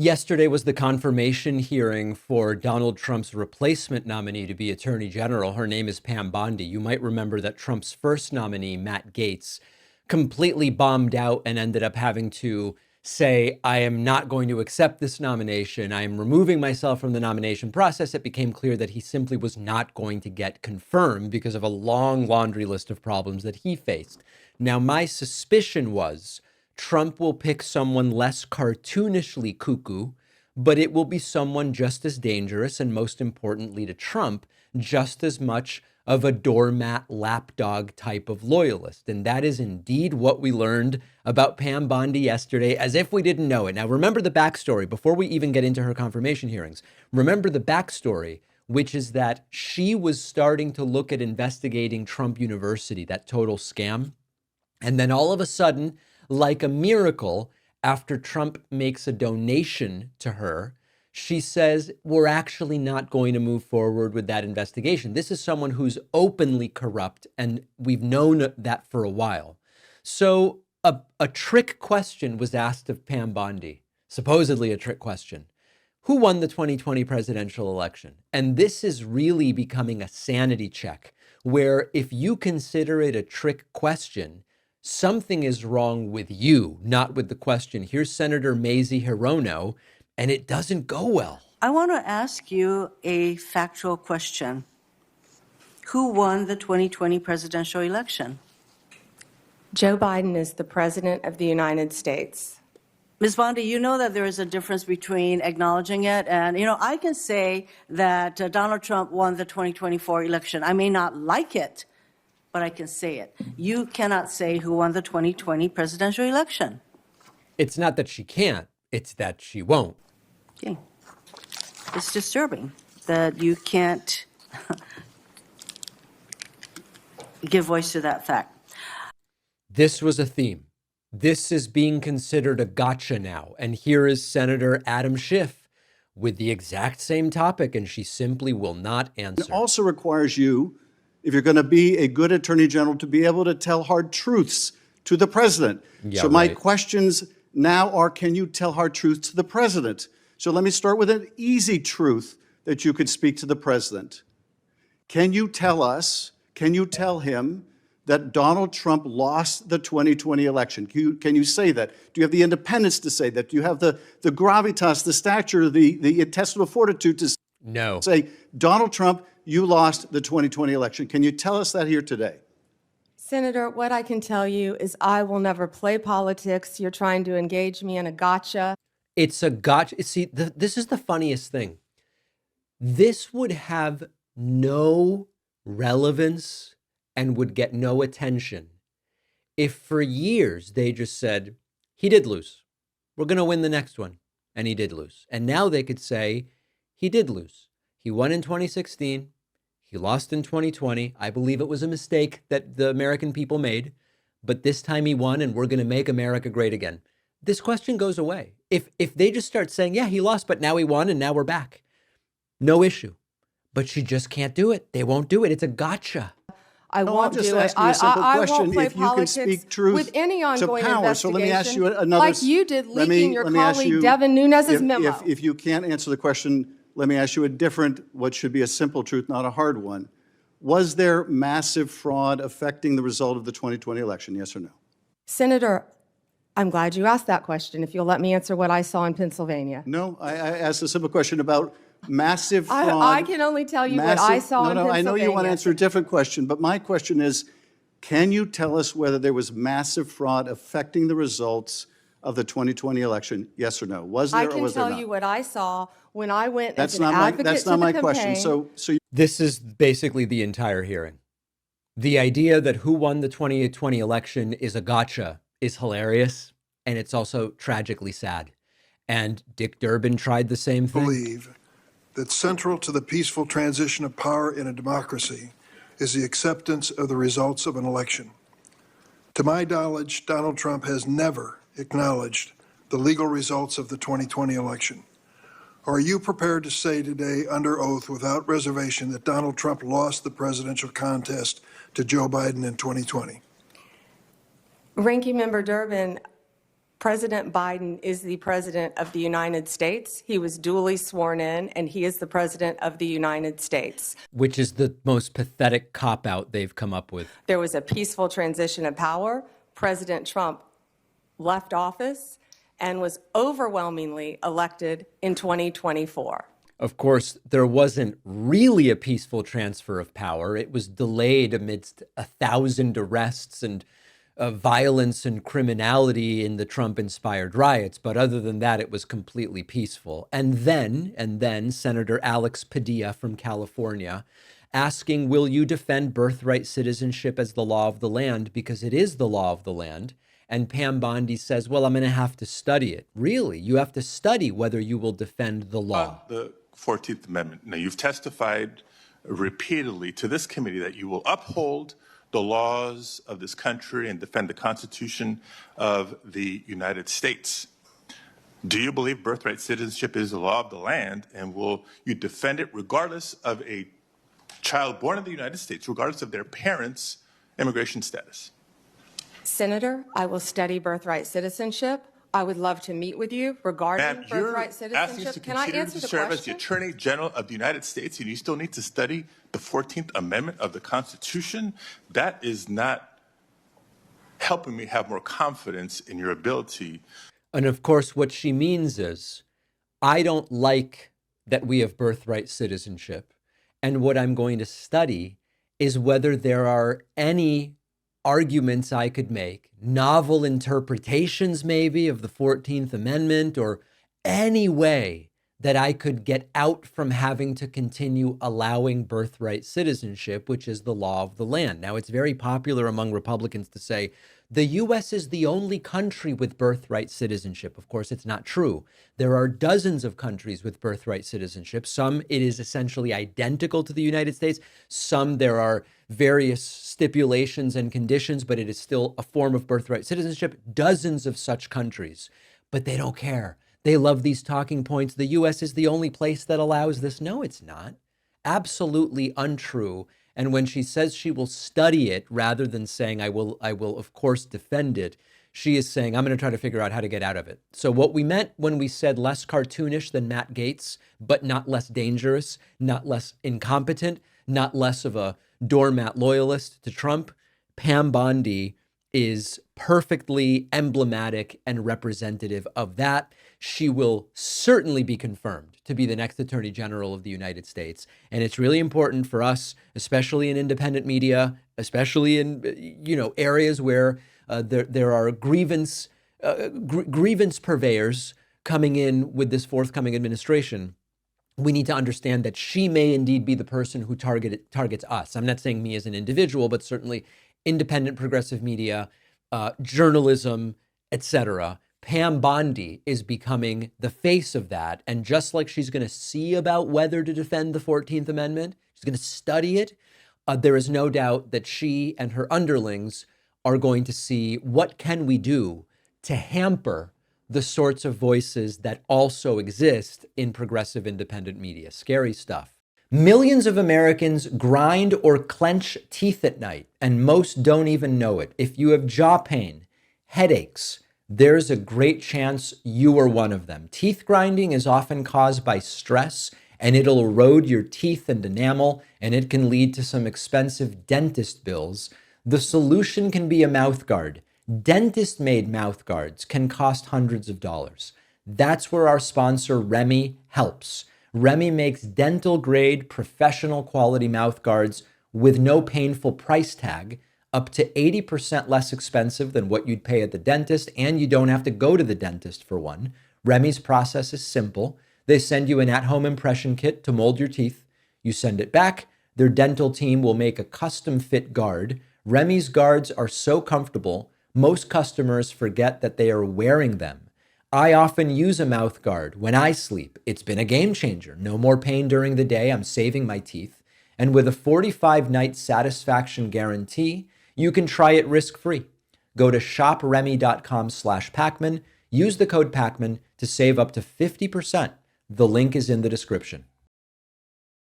Yesterday was the confirmation hearing for Donald Trump's replacement nominee to be Attorney General. Her name is Pam Bondi. You might remember that Trump's first nominee, Matt Gaetz, completely bombed out and ended up having to say, I am not going to accept this nomination. I am removing myself from the nomination process. It became clear that he simply was not going to get confirmed because of a long laundry list of problems that he faced. Now, my suspicion was Trump will pick someone less cartoonishly cuckoo, but it will be someone just as dangerous and, most importantly to Trump, just as much of a doormat lapdog type of loyalist. And that is indeed what we learned about Pam Bondi yesterday, as if we didn't know it. Now, remember the backstory before we even get into her confirmation hearings. Remember the backstory, which is that she was starting to look at investigating Trump University, that total scam. And then all of a sudden, like a miracle, after Trump makes a donation to her, she says, we're actually not going to move forward with that investigation. This is someone who's openly corrupt, and we've known that for a while. So a trick question was asked of Pam Bondi, supposedly a trick question. Who won the 2020 presidential election? And this is really becoming a sanity check, where if you consider it a trick question, something is wrong with you, not with the question. Here's Senator Mazie Hirono, and it doesn't go well. I want to ask you a factual question. Who won the 2020 presidential election? Joe Biden is the president of the United States. Ms. Bondi, you know that there is a difference between acknowledging it and, I can say that Donald Trump won the 2024 election. I may not like it, but I can say it. You cannot say who won the 2020 presidential election. It's not that she can't, it's that she won't. Okay. It's disturbing that you can't give voice to that fact. This was a theme. This is being considered a gotcha now. And here is Senator Adam Schiff with the exact same topic, and she simply will not answer. It also requires you, if you're going to be a good attorney general, to be able to tell hard truths to the president. Yeah, so my right. questions now are, can you tell hard truths to the president? So let me start with an easy truth that you could speak to the president. Can you tell him that Donald Trump lost the 2020 election? Can you say that? Do you have the independence to say that? Do you have the gravitas, the stature, the intestinal fortitude to say, Donald Trump, you lost the 2020 election? Can you tell us that here today? Senator, what I can tell you is I will never play politics. You're trying to engage me in a gotcha. It's a gotcha. See, this is the funniest thing. This would have no relevance and would get no attention if for years they just said, he did lose. We're going to win the next one. And he did lose. And now they could say, he did lose. He won in 2016. He lost in 2020. I believe it was a mistake that the American people made. But this time he won, and we're going to make America great again. This question goes away. If they just start saying, yeah, he lost, but now he won, and now we're back. No issue. But she just can't do it. They won't do it. It's a gotcha. I won't do it. I won't play politics with any ongoing investigation. So let me ask you another. Like you did leaking your colleague Devin Nunes's memo. If you can't answer the question, let me ask you a different, what should be a simple truth, not a hard one. Was there massive fraud affecting the result of the 2020 election, yes or no? Senator, I'm glad you asked that question, if you'll let me answer what I saw in Pennsylvania. No, I asked a simple question about massive fraud. I can only tell you what I saw in Pennsylvania. I know you want to answer a different question, but my question is, can you tell us whether there was massive fraud affecting the results of the 2020 election, yes or no? Was there or was there not? I can tell you what I saw when I went as an advocate to the campaign. That's not my question. So this is basically the entire hearing. The idea that who won the 2020 election is a gotcha is hilarious, and it's also tragically sad. And Dick Durbin tried the same thing. Believe that central to the peaceful transition of power in a democracy is the acceptance of the results of an election. To my knowledge, Donald Trump has never acknowledged the legal results of the 2020 election. Are you prepared to say today under oath without reservation that Donald Trump lost the presidential contest to Joe Biden in 2020? Ranking Member Durbin, President Biden is the President of the United States. He was duly sworn in, and he is the President of the United States. Which is the most pathetic cop-out they've come up with. There was a peaceful transition of power. President Trump left office and was overwhelmingly elected in 2024. Of course, there wasn't really a peaceful transfer of power. It was delayed amidst 1,000 arrests and violence and criminality in the Trump-inspired riots. But other than that, it was completely peaceful. And then Senator Alex Padilla from California asking, will you defend birthright citizenship as the law of the land? Because it is the law of the land. And Pam Bondi says, well, I'm going to have to study it. Really? You have to study whether you will defend the law. The 14th Amendment. Now, you've testified repeatedly to this committee that you will uphold the laws of this country and defend the Constitution of the United States. Do you believe birthright citizenship is the law of the land, and will you defend it regardless of a child born in the United States, regardless of their parents' immigration status? Senator, I will study birthright citizenship. I would love to meet with you regarding Matt, birthright you're asking us citizenship. to Can I continue answer to the serve as the question? Attorney General of the United States, and you still need to study the 14th Amendment of the Constitution? That is not helping me have more confidence in your ability. And of course, what she means is, I don't like that we have birthright citizenship. And what I'm going to study is whether there are any arguments I could make, novel interpretations maybe of the 14th Amendment, or any way that I could get out from having to continue allowing birthright citizenship, which is the law of the land. Now, it's very popular among Republicans to say the U.S. is the only country with birthright citizenship. Of course, it's not true. There are dozens of countries with birthright citizenship. Some it is essentially identical to the United States. Some there are various stipulations and conditions, but it is still a form of birthright citizenship. Dozens of such countries, but they don't care. They love these talking points. The U.S. is the only place that allows this. No, it's not. Absolutely untrue. And when she says she will study it rather than saying I will of course defend it, she is saying I'm going to try to figure out how to get out of it. So what we meant when we said less cartoonish than Matt Gaetz, but not less dangerous, not less incompetent, not less of a doormat loyalist to Trump, Pam Bondi is perfectly emblematic and representative of that. She will certainly be confirmed to be the next Attorney General of the United States. And it's really important for us, especially in independent media, especially in areas where there are grievance purveyors coming in with this forthcoming administration. We need to understand that she may indeed be the person who targets us. I'm not saying me as an individual, but certainly independent progressive media, journalism, etc. Pam Bondi is becoming the face of that. And just like she's going to see about whether to defend the 14th Amendment, she's going to study it. There is no doubt that she and her underlings are going to see what can we do to hamper the sorts of voices that also exist in progressive independent media. Scary stuff. Millions of Americans grind or clench teeth at night, and most don't even know it. If you have jaw pain, headaches, there's a great chance you are one of them. Teeth grinding is often caused by stress, and it'll erode your teeth and enamel, and it can lead to some expensive dentist bills. The solution can be a mouth guard. Dentist-made mouth guards can cost hundreds of dollars. That's where our sponsor, Remy, helps. Remy makes dental-grade, professional-quality mouth guards with no painful price tag, up to 80% less expensive than what you'd pay at the dentist, and you don't have to go to the dentist for one. Remy's process is simple. They send you an at-home impression kit to mold your teeth. You send it back. Their dental team will make a custom-fit guard. Remy's guards are so comfortable, most customers forget that they are wearing them. I often use a mouth guard when I sleep. It's been a game changer. No more pain during the day. I'm saving my teeth. And with a 45-night satisfaction guarantee, you can try it risk-free. Go to shopremy.com/Pacman. Use the code Pacman to save up to 50%. The link is in the description.